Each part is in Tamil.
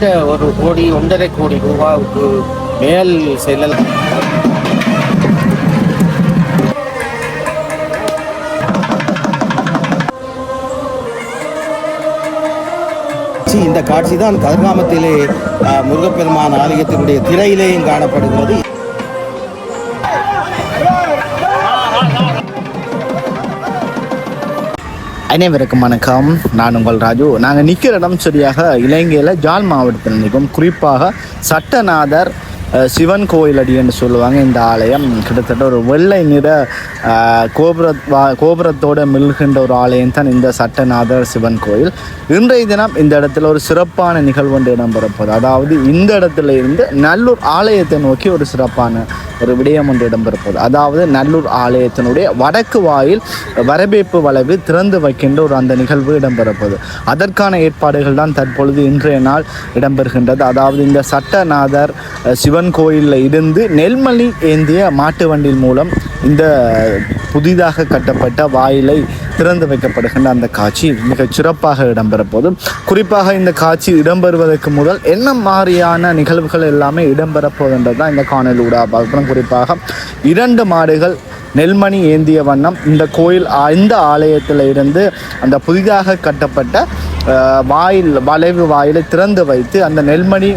கிட்டத்தட்ட ஒரு கோடி 1.5 கோடி ரூபாவுக்கு மேல் செல்லலாம். இந்த காட்சி தான் கதிர்காமத்திலே முருகப்பெருமான் ஆலயத்தினுடைய திரையிலேயும் காணப்படுகிறது. அனைவருக்கும் வணக்கம். நான் உங்கள் ராஜு. நாங்கள் நிற்கிற இடம் சரியாக இலங்கையில் ஜாழ் மாவட்டத்தில் நிற்கும். குறிப்பாக சட்டநாதர் சிவன் கோயில் அடி என்று சொல்லுவாங்க. இந்த ஆலயம் கிட்டத்தட்ட ஒரு வெள்ளை நிற கோபுரத்தோடு மில்கின்ற ஒரு ஆலயம் தான் இந்த சட்டநாதர் சிவன் கோயில். இன்றைய தினம் இந்த இடத்துல ஒரு சிறப்பான நிகழ்வு ஒன்று இடம்பெறப்போது. அதாவது இந்த இடத்துல இருந்து நல்லூர் ஆலயத்தை நோக்கி ஒரு சிறப்பான ஒரு விடயம் ஒன்று இடம்பெறப்போது. அதாவது நல்லூர் ஆலயத்தினுடைய வடக்கு வாயில் வரவேற்பு வளைவு திறந்து வைக்கின்ற ஒரு அந்த நிகழ்வு இடம்பெறப்போது. அதற்கான ஏற்பாடுகள் தான் தற்பொழுது இன்றைய நாள் இடம்பெறுகின்றது. அதாவது இந்த சட்டநாதர் சிவன் கோயிலில் இருந்து நெல்மணி ஏந்திய மாட்டு வண்டியின் மூலம் இந்த புதிதாக கட்டப்பட்ட வாயிலை திறந்து வைக்கப்படுகின்ற அந்த காட்சி மிகச் சிறப்பாக இடம்பெறப்போதும். குறிப்பாக இந்த காட்சி இடம்பெறுவதற்கு முதல் என்ன மாதிரியான நிகழ்வுகள் எல்லாமே இடம்பெறப்போகின்றது தான் இந்த காணொலியோட பார்க்கிறோம். குறிப்பாக 2 மாடுகள் நெல்மணி ஏந்திய வண்ணம் இந்த கோயில் இந்த ஆலயத்தில் இருந்து அந்த புதிதாக கட்டப்பட்ட வளைவு வாயிலை திறந்து வைத்து அந்த நெல்மணி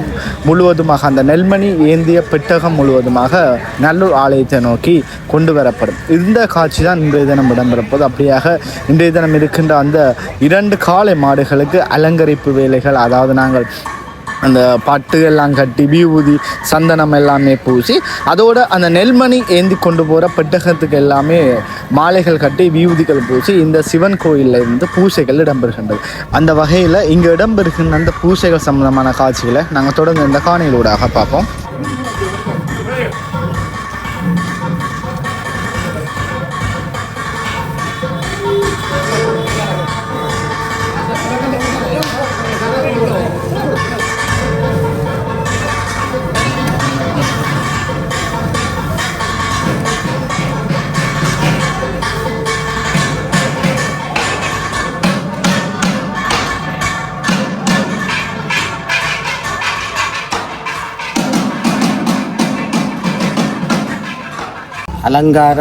முழுவதுமாக அந்த நெல்மணி ஏந்திய பெட்டகம் முழுவதுமாக நல்லூர் ஆலயத்தை நோக்கி கொண்டு வரப்படும். இந்த காட்சி தான் இன்றைய தினம் இடம்பெறப்போது. அப்படியாக இன்றைய தினம் இருக்கின்ற அந்த 2 காளை மாடுகளுக்கு அலங்கரிப்பு வேலைகள், அதாவது நாங்கள் அந்த பட்டு எல்லாம் கட்டி விபூதி சந்தனம் எல்லாமே பூசி அதோடு அந்த நெல்மணி ஏந்தி கொண்டு போகிற பெட்டகத்துக்கு எல்லாமே மாலைகள் கட்டி விபூதிகள் பூசி இந்த சிவன் கோயிலில் இருந்து பூசைகள் இடம்பெறுகின்றது. அந்த வகையில் இங்கே இடம்பெறுகின்ற அந்த பூசைகள் சம்பந்தமான காட்சிகளை நாங்கள் தொடர்ந்து இந்த காணொளியூடாக பார்ப்போம். அலங்கார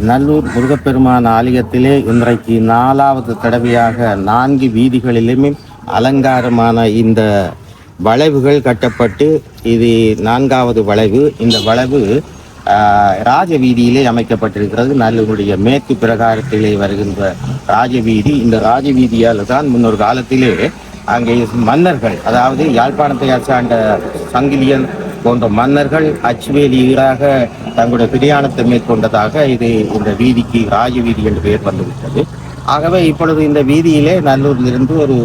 நல்லூர் முருகப்பெருமான் ஆலயத்திலே இன்றைக்கு 4வது தடவையாக 4 வீதிகளிலுமே அலங்காரமான இந்த வளைவுகள் கட்டப்பட்டு இது 4வது வளைவு. இந்த வளைவு ராஜவீதியிலே அமைக்கப்பட்டிருக்கிறது. நல்லூருடைய மேற்கு பிரகாரத்திலே வருகின்ற ராஜவீதி. இந்த ராஜவீதியால் தான் முன்னொரு காலத்திலே அங்கே மன்னர்கள், அதாவது யாழ்ப்பாணத்தை ஆண்ட சங்கிலியன் போன்ற மன்னர்கள் அச்சுவேலி ஈராக தங்களுடைய பிரயாணத்தை மேற்கொண்டதாக இது இந்த வீதிக்கு ராஜவீதி என்று பெயர் வந்துவிட்டது. ஆகவே இப்பொழுது இந்த வீதியிலே நல்லூரிலிருந்து ஒரு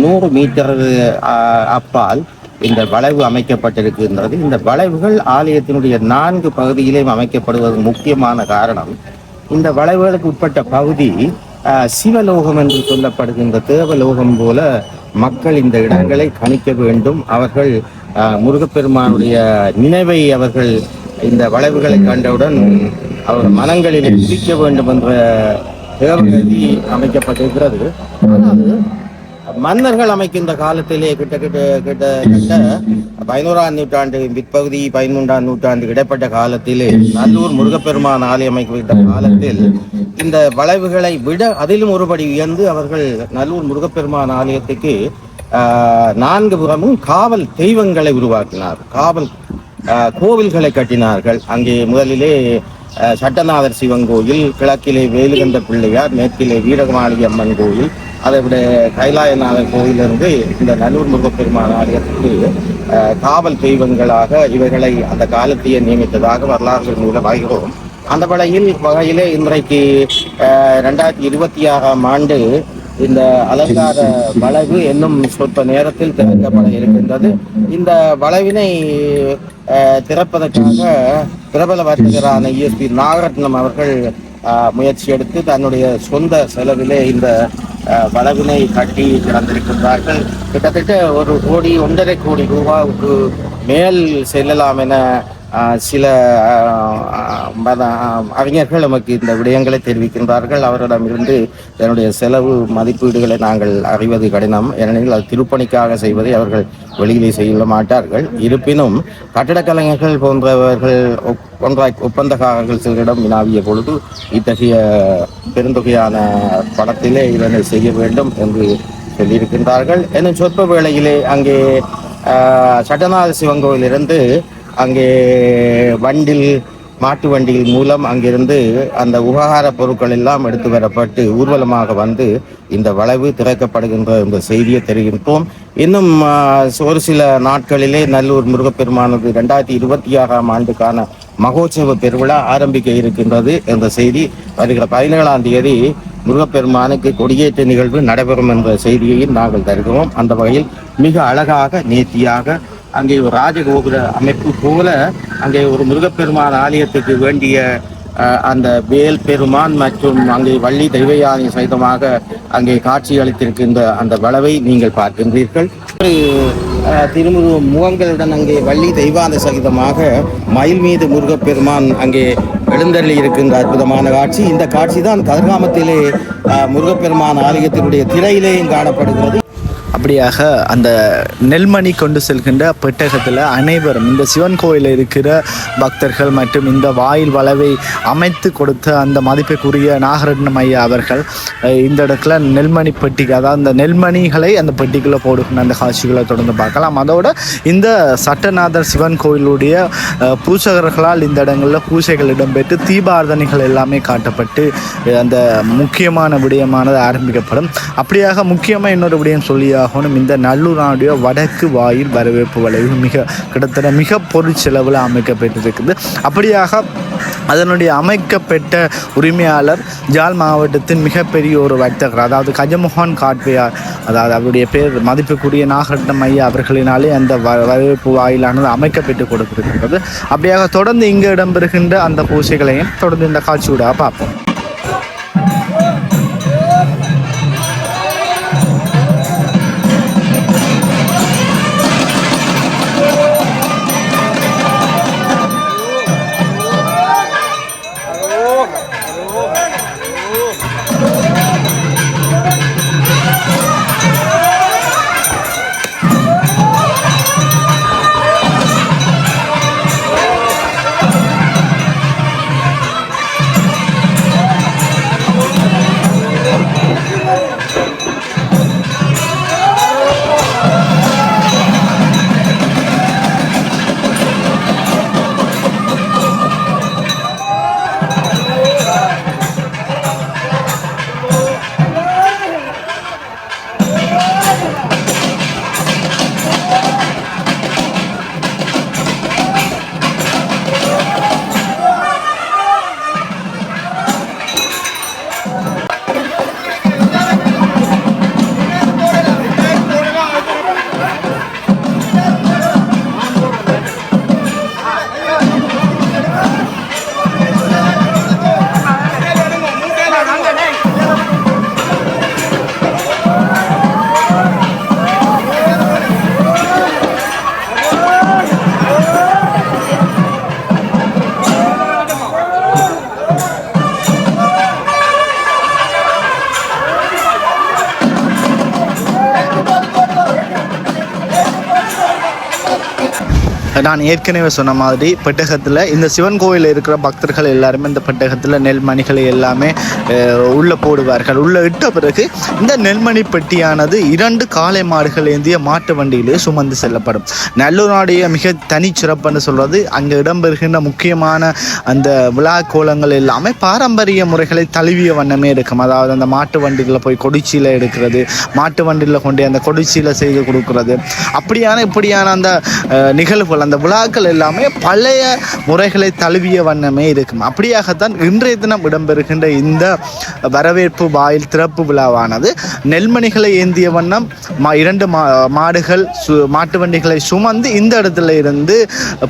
100 மீட்டர் அப்பால் இந்த வளைவு அமைக்கப்பட்டிருக்கின்றது. இந்த வளைவுகள் ஆலயத்தினுடைய 4 பகுதியிலேயும் அமைக்கப்படுவது முக்கியமான காரணம், இந்த வளைவுகளுக்கு உட்பட்ட பகுதி சிவலோகம் என்று சொல்லப்படுகின்ற தேவலோகம் போல மக்கள் இந்த இடங்களை கணிக்க வேண்டும். அவர்கள் முருகப்பெருமானுடைய நினைவை அவர்கள் இந்த வளைவுகளை கண்டவுடன் அவர் மனங்களில் பிடிக்க வேண்டும் என்ற தேவகதி அமைக்கப்பட்டிருக்கிறது. மன்னர்கள் அமைக்கின்ற காலத்திலே கிட்டத்தட்ட 11ஆம் நூற்றாண்டு பிற்பகுதி 13ஆம் நூற்றாண்டு இடைப்பட்ட காலத்திலே நல்லூர் முருகப்பெருமான் ஆலயம் அமைக்கப்பட்ட காலத்தில் இந்த வளைவுகளை விட அதிலும் ஒருபடி உயர்ந்து அவர்கள் நல்லூர் முருகப்பெருமான் ஆலயத்துக்கு 4 புறமும் காவல் தெய்வங்களை உருவாக்கினார். காவல் கோவில்களை கட்டினார்கள். அங்கே முதலிலே சட்டநாதர் சிவன் கோயில், கிழக்கிலே வேலுகண்ட பிள்ளையார், மேற்கிலே வீரமாளி அம்மன் கோயில், அதை விட கைலாயநாதர் கோயிலிருந்து இந்த நல்லூர் முருகப்பெருமான் ஆலயத்துக்கு காவல் தெய்வங்களாக இவைகளை அந்த காலத்தையே நியமித்ததாக வரலாறுகள் மூலம் ஆகிறோம். அந்த வகையிலே இன்றைக்கு 2026ஆம் ஆண்டு இந்த அலங்கார வளைவு இன்னும் சொற்ப நேரத்தில் திறக்கப்பட இருக்கின்றது. இந்த வளைவினை திறப்பதற்காக பிரபல வர்த்தகரான ESP நாகரத்னம் அவர்கள் முயற்சி எடுத்து தன்னுடைய சொந்த செலவிலே இந்த வளைவினை கட்டி திறந்திருக்கின்றார்கள். கிட்டத்தட்ட ஒரு கோடி 1.5 கோடி ரூபாவுக்கு மேல் செல்லலாம் என சில அறிஞர்கள் நமக்கு இந்த விடயங்களை தெரிவிக்கின்றார்கள். அவரிடமிருந்து இதனுடைய செலவு மதிப்பீடுகளை நாங்கள் அறிவது கடினம். ஏனெனில் அது திருப்பணிக்காக செய்வதை அவர்கள் வெளியிலே செய்ய மாட்டார்கள். இருப்பினும் கட்டடக் கலைஞர்கள் போன்றவர்கள் ஒப்பந்தக்காரர்கள் சிலரிடம் வினாவிய பொழுது இத்தகைய பெருந்தொகையான படத்திலே இதனை செய்ய வேண்டும் என்று சொல்லியிருக்கின்றார்கள். என்னும் சொற்ப வேளையிலே அங்கே சட்டநாத சிவன் கோயிலிருந்து அங்கே மாட்டு வண்டியில் மூலம் அங்கிருந்து அந்த உபகார பொருட்கள் எல்லாம் எடுத்து வரப்பட்டு ஊர்வலமாக வந்து இந்த வளைவு திறக்கப்படுகின்ற இந்த செய்தியை தெரிவிப்போம். இன்னும் ஒரு சில நாட்களிலே நல்லூர் முருகப்பெருமானது 2026ஆம் ஆண்டுக்கான மகோற்சவ பெருவிழா ஆரம்பிக்க இருக்கின்றது என்ற செய்தி வருகிற 17ஆம் தேதி முருகப்பெருமானுக்கு கொடியேற்ற நிகழ்வு நடைபெறும் என்ற செய்தியையும் நாங்கள் தருகிறோம். அந்த வகையில் மிக அழகாக நேர்த்தியாக அங்கே ஒரு ராஜகோபுர அமைப்பு போல அங்கே ஒரு முருகப்பெருமான் ஆலயத்துக்கு வேண்டிய அந்த வேல் பெருமான் மற்றும் அங்கே வள்ளி தெய்வயானி சகிதமாக அங்கே காட்சி அளித்திருக்கின்ற அந்த வளவை நீங்கள் பார்க்கின்றீர்கள். திருமுரு முகங்களுடன் அங்கே வள்ளி தெய்வான சகிதமாக மயில் மீது முருகப்பெருமான் அங்கே எழுந்தருளி இருக்கின்ற அற்புதமான காட்சி. இந்த காட்சி தான் கதிர்காமத்திலே முருகப்பெருமான் ஆலயத்தினுடைய திரையிலேயும் காணப்படுகிறது. அப்படியாக அந்த நெல்மணி கொண்டு செல்கின்ற பெட்டகத்தில் அனைவரும் இந்த சிவன் கோயிலில் இருக்கிற பக்தர்கள் மற்றும் இந்த வாயில் வளவை அமைத்து கொடுத்த அந்த மதிப்புக்குரிய நாகரட்னம் ஐயா அவர்கள் இந்த இடத்துல நெல்மணி பெட்டிக்கு, அதாவது அந்த நெல்மணிகளை அந்த பெட்டிக்குள்ளே போடுகின்ற அந்த காட்சிகளை தொடர்ந்து பார்க்கலாம். அதோட இந்த சட்டநாதர் சிவன் கோயிலுடைய பூசகர்களால் இந்த இடங்களில் பூஜைகள் இடம்பெற்று தீபாரதனைகள் எல்லாமே காட்டப்பட்டு அந்த முக்கியமான விடயமானது ஆரம்பிக்கப்படும். அப்படியாக முக்கியமாக இன்னொரு விடயம் சொல்லியாக இந்த நல்லூரானுடைய வடக்கு வாயில் வரவேற்பு வளைவு கிட்டத்தட்ட மிக பொருட்செலவில் அமைக்கப்பட்டிருக்குது. அப்படியாக அதனுடைய அமைக்கப்பட்ட உரிமையாளர் ஜாழ் மாவட்டத்தின் மிகப்பெரிய ஒரு வர்த்தகர், அதாவது கஜமுகான் காட்வையார், அதாவது அவருடைய பேர் மதிப்புக்குரிய நாகரட்னம் ஐயா அவர்களினாலே அந்த வரவேற்பு வாயிலானது அமைக்கப்பட்டு கொடுத்திருக்கிறது. அப்படியாக தொடர்ந்து இங்கு இடம்பெறுகின்ற அந்த பூசைகளையும் தொடர்ந்து இந்த காட்சியோட பார்ப்போம். நான் ஏற்கனவே சொன்ன மாதிரி பெட்டகத்தில் இந்த சிவன் கோயிலில் இருக்கிற பக்தர்கள் எல்லாருமே இந்த பெட்டகத்தில் நெல்மணிகளை எல்லாமே உள்ளே போடுவார்கள். உள்ளே இட்ட பிறகு இந்த நெல்மணி பெட்டியானது 2 காளை மாடுகள் ஏந்திய மாட்டு வண்டியிலே சுமந்து செல்லப்படும். நல்லூருடைய மிக தனிச்சிறப்புன்னு சொல்வது அங்கே இடம்பெறுகின்ற முக்கியமான அந்த விழா கோலங்கள் எல்லாமே பாரம்பரிய முறைகளை தழுவிய வண்ணமே இருக்கும். அதாவது அந்த மாட்டு வண்டியில் போய் கொடிச்சியில் எடுக்கிறது, மாட்டு வண்டியில் கொண்டு அந்த கொடிச்சியில் செய்து கொடுக்கறது, இப்படியான அந்த நிகழ்வுகள், அந்த விழாக்கள் எல்லாமே பழைய முறைகளை தழுவிய வண்ணமே இருக்கும். அப்படியாகத்தான் இன்றைய தினம் இடம்பெறுகின்ற இந்த வரவேற்பு வாயில் திறப்பு விழாவானது நெல்மணிகளை ஏந்திய வண்ணம் 2 மாடுகள் மாட்டு வண்டிகளை சுமந்து இந்த இடத்துல இருந்து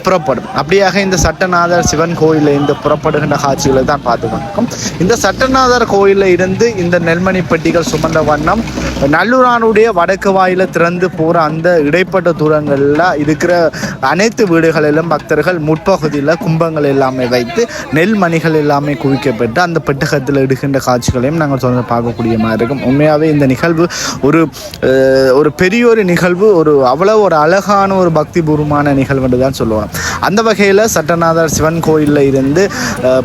புறப்படும். அப்படியாக இந்த சட்டநாதர் சிவன் கோயிலில் இருந்து புறப்படுகின்ற காட்சிகளை தான் பார்த்து வணக்கம். இந்த சட்டநாதர் கோயிலில் இருந்து இந்த நெல்மணி பெட்டிகள் சுமந்த வண்ணம் நல்லூரானுடைய வடக்கு வாயில திறந்து போகிற அந்த இடைப்பட்ட தூரங்களில் இருக்கிற அனைத்து வீடுகளிலும் பக்தர்கள் முற்பகுதியில் கும்பங்கள் எல்லாமே வைத்து நெல் மணிகள் எல்லாமே குவிக்கப்பட்டு அந்த பெட்டகத்தில் எடுக்கின்ற காட்சிகளையும் நாங்கள் தொடர்ந்து பார்க்கக்கூடிய மாதிரி இருக்கும். உண்மையாகவே இந்த நிகழ்வு ஒரு பெரிய ஒரு நிகழ்வு, அவ்வளவு ஒரு அழகான ஒரு பக்திபூர்வமான நிகழ்வு என்று தான் சொல்லுவோம். அந்த வகையில் சட்டநாதர் சிவன் கோயிலில் இருந்து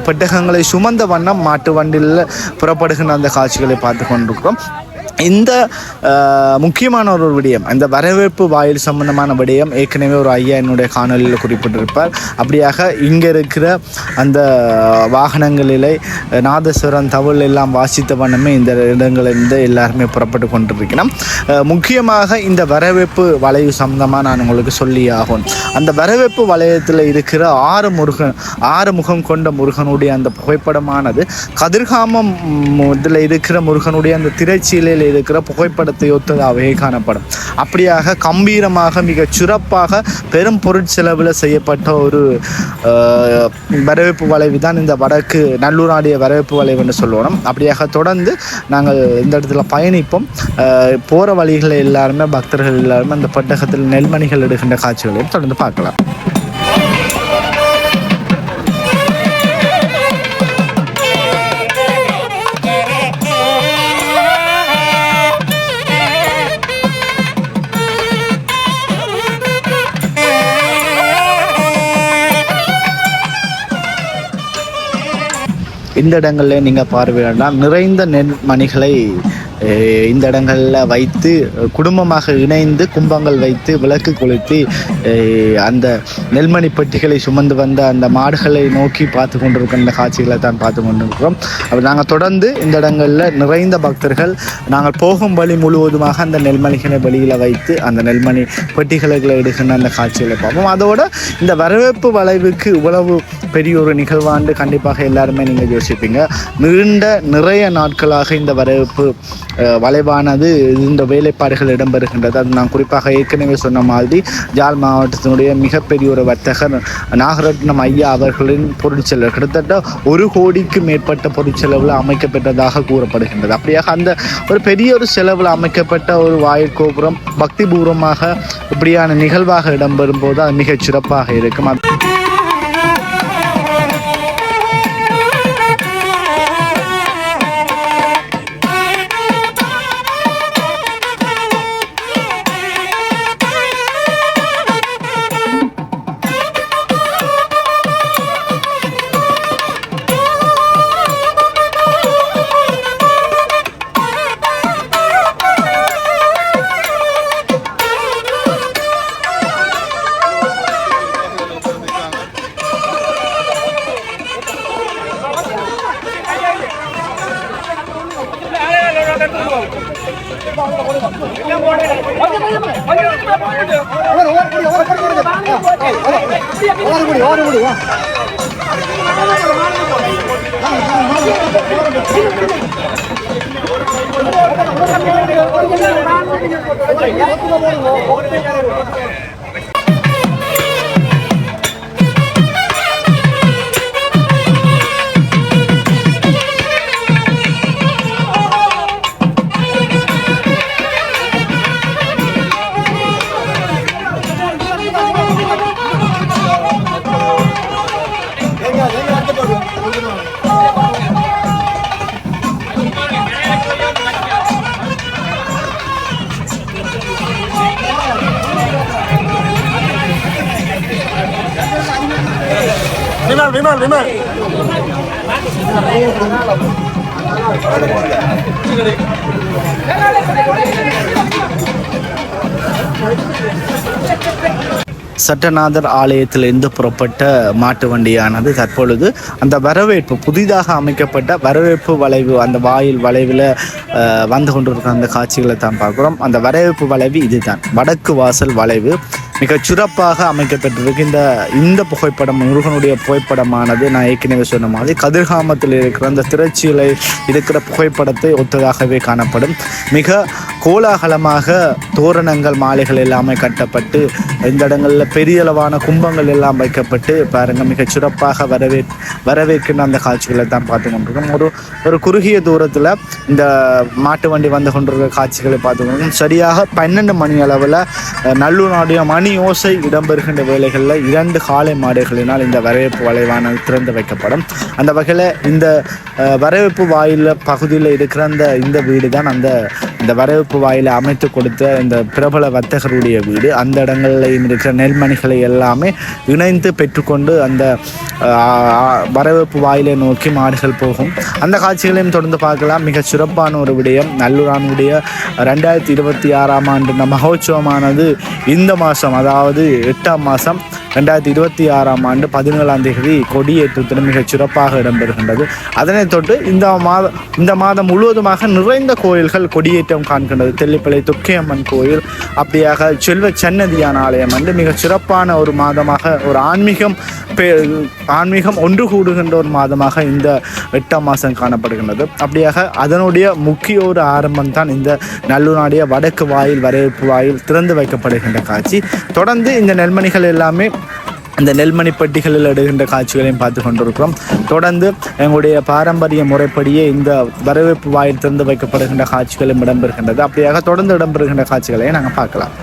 பெட்டகங்களை சுமந்த வண்ணம் மாட்டு வண்டியில் புறப்படுகின்ற அந்த காட்சிகளை பார்த்து கொண்டிருக்கிறோம். இந்த முக்கியமான ஒரு விடயம், இந்த வரவேற்பு வாயில் சம்பந்தமான விடயம் ஏற்கனவே ஒரு ஐயா என்னுடைய காணொலியில் குறிப்பிட்டிருப்பார். அப்படியாக இங்கே இருக்கிற அந்த வாகனங்களிலே நாதஸ்வரம் தவில் எல்லாம் வாசித்த வண்ணமே இந்த இடங்களிலிருந்து எல்லாருமே புறப்பட்டு கொண்டிருக்கணும். முக்கியமாக இந்த வரவேற்பு வளைவு சம்பந்தமாக நான் உங்களுக்கு சொல்லி ஆகும். அந்த வரவேற்பு வளையத்தில் இருக்கிற ஆறு முகம் கொண்ட முருகனுடைய அந்த புகைப்படமானது கதிர்காமம் இதில் இருக்கிற முருகனுடைய அந்த திரைச்சீலையில் இருக்கிற புகைப்படத்தை ஒத்ததாகவே காணப்படும். அப்படியாக கம்பீரமாக மிக சிறப்பாக பெரும் பொருட்செலவில் செய்யப்பட்ட ஒரு வரவேற்பு வளைவு தான் இந்த வடக்கு நல்லூராடிய வரவேற்பு வளைவு என்று சொல்லணும். அப்படியாக தொடர்ந்து நாங்கள் இந்த இடத்துல பயணிப்போம். போகிற வழிகளில் எல்லாருமே பக்தர்கள் எல்லாருமே அந்த பெட்டகத்தில் நெல்மணிகள் எடுக்கின்ற காட்சிகளையும் தொடர்ந்து பார்க்கலாம். இந்த இடங்களில் நீங்கள் பார்வையிடலாம். நிறைந்த நெல்மணிகளை இந்த இடங்களில் வைத்து குடும்பமாக இணைந்து கும்பங்கள் வைத்து விளக்கு கொளுத்தி அந்த நெல்மணி பெட்டிகளை சுமந்து வந்த அந்த மாடுகளை நோக்கி பார்த்து கொண்டிருக்கின்ற காட்சிகளை தான் பார்த்து கொண்டிருக்கிறோம். அப்படி நாங்கள் தொடர்ந்து இந்த இடங்களில் நிறைந்த பக்தர்கள் நாங்கள் போகும் வழி முழுவதுமாக அந்த நெல்மணிகளை வெளியில் வைத்து அந்த நெல்மணி பெட்டிகளை எடுக்கின்ற அந்த காட்சிகளை பார்ப்போம். அதோட இந்த வரவேற்பு வளைவுக்கு இவ்வளவு பெரிய ஒரு நிகழ்வாண்டு கண்டிப்பாக எல்லாருமே நீங்கள் யோசிப்பீங்க. நிறைய நாட்களாக இந்த வரவேற்பு வளைவானது இந்த வேலைப்பாடுகள் இடம்பெறுகின்றது. அது நான் குறிப்பாக ஏற்கனவே சொன்ன மாதிரி ஜாழ் மாவட்டத்தினுடைய மிகப்பெரிய ஒரு வர்த்தகர் நாகரத்னம் ஐயா அவர்களின் பொருட்செலவு கிட்டத்தட்ட 1 கோடிக்கு மேற்பட்ட பொருட்செலவில் அமைக்கப்பட்டதாக கூறப்படுகின்றது. அப்படியாக அந்த ஒரு பெரிய ஒரு செலவில் அமைக்கப்பட்ட ஒரு வாயில் கோபுரம் பக்திபூர்வமாக இப்படியான நிகழ்வாக இடம்பெறும் போது அது மிகச் சிறப்பாக இருக்கும். விமல் சட்டநாதர் ஆலயத்திலிருந்து புறப்பட்ட மாட்டு வண்டியானது தற்பொழுது அந்த வரவேற்பு புதிதாக அமைக்கப்பட்ட வரவேற்பு வளைவு அந்த வாயில் வளைவில் வந்து கொண்டிருக்கிற அந்த காட்சிகளை தான் பார்க்குறோம். அந்த வரவேற்பு வளைவு இதுதான், வடக்கு வாசல் வளைவு. மிகச் சிறப்பாக அமைக்கப்பட்டிருக்கு. இந்த புகைப்படம் முருகனுடைய புகைப்படமானது நான் ஏற்கனவே சொன்ன மாதிரி கதிர்காமத்தில் இருக்கிற அந்த திரைச்சியில் இருக்கிற புகைப்படத்தை ஒத்ததாகவே காணப்படும். மிக கோலாகலமாக தோரணங்கள் மாலைகள் எல்லாமே கட்டப்பட்டு இந்த இடங்களில் பெரிய அளவான கும்பங்கள் எல்லாம் வைக்கப்பட்டு பாருங்க மிகச் சிறப்பாக வரவேற்கின்ற அந்த காட்சிகளை தான் பார்த்து கொண்டிருக்கோம். ஒரு குறுகிய தூரத்தில் இந்த மாட்டு வண்டி வந்து கொண்டிருக்கிற காட்சிகளை பார்த்து கொண்டிருக்கோம். சரியாக 12 மணி அளவில் நல்லூராடைய மணி ஓசை இடம்பெறுகின்ற வேளைகளில் 2 காளை மாடுகளினால் இந்த வரவேற்பு வளைவான திறந்து வைக்கப்படும். அந்த வகையில் இந்த வரவேற்பு வாயில் பகுதியில் இருக்கிற இந்த வீடு தான் இந்த வரவேற்பு வாயிலை அமைத்து கொடுத்த இந்த பிரபல வர்த்தகருடைய வீடு. அந்த இடங்களில் இருக்கிற நெல்மணிகளை எல்லாமே இணைந்து பெற்றுக்கொண்டு அந்த வரவேற்பு வாயிலை நோக்கி மாடுகள் போகும். அந்த காட்சிகளையும் தொடர்ந்து பார்க்கலாம். மிக சிறப்பான ஒரு விடயம். நல்லூரானுடைய 2026ஆம் ஆண்டு இந்த மகோத்சவமானது இந்த மாதம், அதாவது 8ஆம் மாதம் 2026ஆம் ஆண்டு 17ஆம் தேதி கொடியேற்றத்துடன் மிகச் சிறப்பாக இடம்பெறுகின்றது. அதனைத் தொட்டு இந்த மாதம் முழுவதுமாக நிறைந்த கோயில்கள் கொடியேற்றம் காண்கின்றது. தெல்லிப்பளை துர்க்கையம்மன் கோயில், அப்படியாக செல்வ சன்னதியான ஆலயம் வந்து மிகச் சிறப்பான ஒரு மாதமாக, ஒரு ஆன்மீகம் ஒன்று கூடுகின்ற ஒரு மாதமாக இந்த 8ஆம் மாதம் காணப்படுகின்றது. அப்படியாக அதனுடைய முக்கிய ஒரு ஆரம்பம் தான் இந்த நல்லூராடைய வடக்கு வாயில் வரவேற்பு வாயில் திறந்து வைக்கப்படுகின்ற காட்சி. தொடர்ந்து இந்த நெல்மணிகள் எல்லாமே இந்த நெல்மணி பெட்டிகளில் எடுகின்ற காட்சிகளையும் பார்த்து கொண்டிருக்கிறோம். தொடர்ந்து எங்களுடைய பாரம்பரிய முறைப்படியே இந்த வரவேற்பு வாயில் திறந்து வைக்கப்படுகின்ற காட்சிகளும் இடம்பெறுகின்றது. அப்படியாக தொடர்ந்து இடம்பெறுகின்ற காட்சிகளை நாங்கள் பார்க்கலாம்.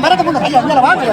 மரத்தை முன்ன வாங்க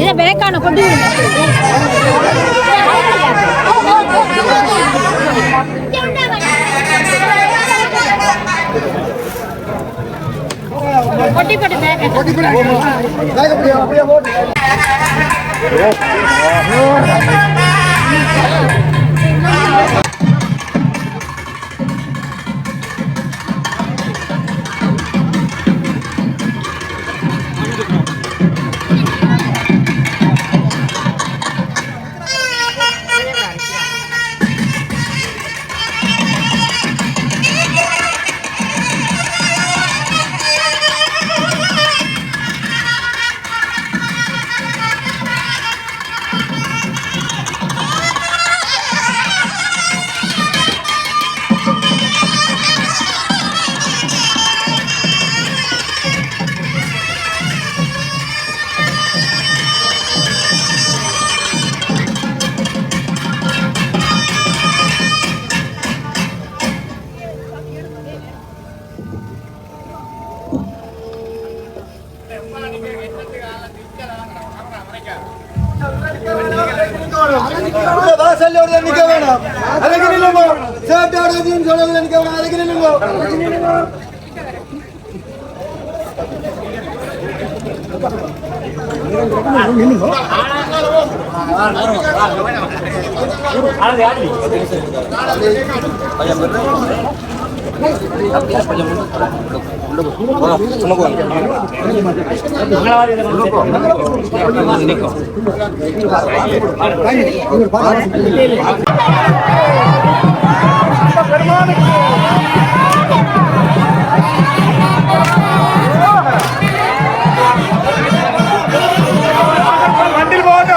இதை பேக்கான கொண்டு கொட்டி போட்டு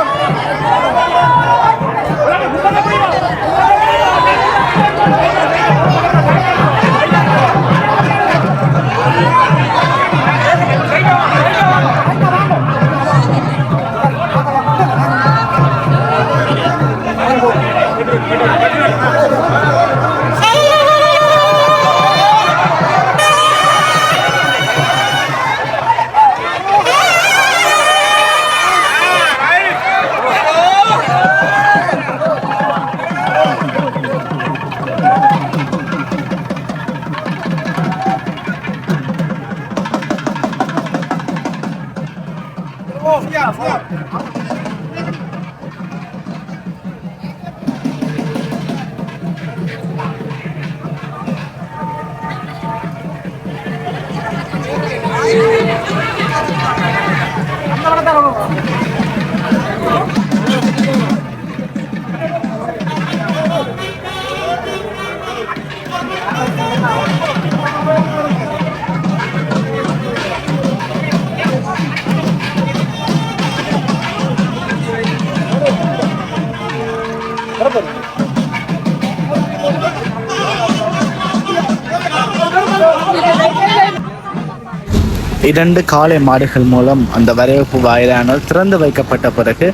2 காளை மாடுகள் மூலம் அந்த வரவேற்பு வாயிலானது திறந்து வைக்கப்பட்ட பிறகு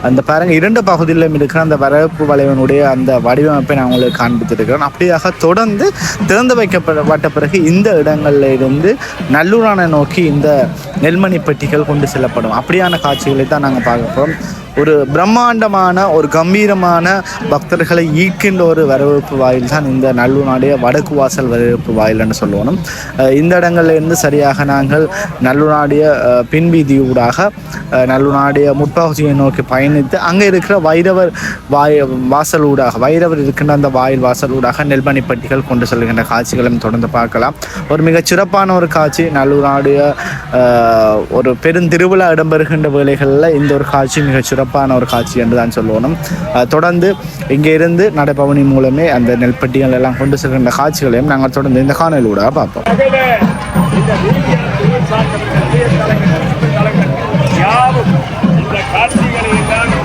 அந்த பாருங்க 2 பகுதியிலும் இருக்கிற அந்த வரவேற்பு வளைவனுடைய அந்த வடிவமைப்பை நான் உங்களுக்கு காண்பித்திருக்கிறேன். அப்படியாக தொடர்ந்து திறந்து வைக்கப்பட்ட பிறகு இந்த இடங்கள்ல இருந்து நல்லூரானை நோக்கி இந்த நெல்மணி பெட்டிகள் கொண்டு செல்லப்படும். அப்படியான காட்சிகளை தான் நாங்கள் பார்க்க போகிறோம். ஒரு பிரம்மாண்டமான ஒரு கம்பீரமான பக்தர்களை ஈர்க்கின்ற ஒரு வரவேற்பு வாயில் தான் இந்த நல்லூரானுடைய வடக்கு வாசல் வரவேற்பு வாயில்னு சொல்லணும். இந்த இடங்கள்ல இருந்து சரியாக நாங்கள் நல்லூரானுடைய பின்வீதியூடாக நல்லூரானுடைய முற்பகுதியை நோக்கி பயணித்து அங்கே இருக்கிற வைரவர் வாசலூடாக வைரவர் இருக்கின்ற அந்த வாயில் வாசலூடாக நெல்மணி பெட்டிகள் கொண்டு செல்கின்ற காட்சிகளும் தொடர்ந்து பார்க்கலாம். ஒரு மிகச் சிறப்பான ஒரு காட்சி. நல்லூரானுடைய ஒரு பெருந்திருவிழா இடம்பெறுகின்ற வேளைகளில் இந்த ஒரு காட்சி மிகச் சிறப்பான ஒரு காட்சி என்று தான் சொல்லணும். தொடர்ந்து இங்கே இருந்து நடைபவனி மூலமே அந்த நெல்பட்டிகள் எல்லாம் கொண்டு செல்கின்ற காட்சிகளையும் நாங்கள் தொடர்ந்து இந்த காணொலியோட பார்ப்போம். இந்த காட்சிகளை எல்லாம்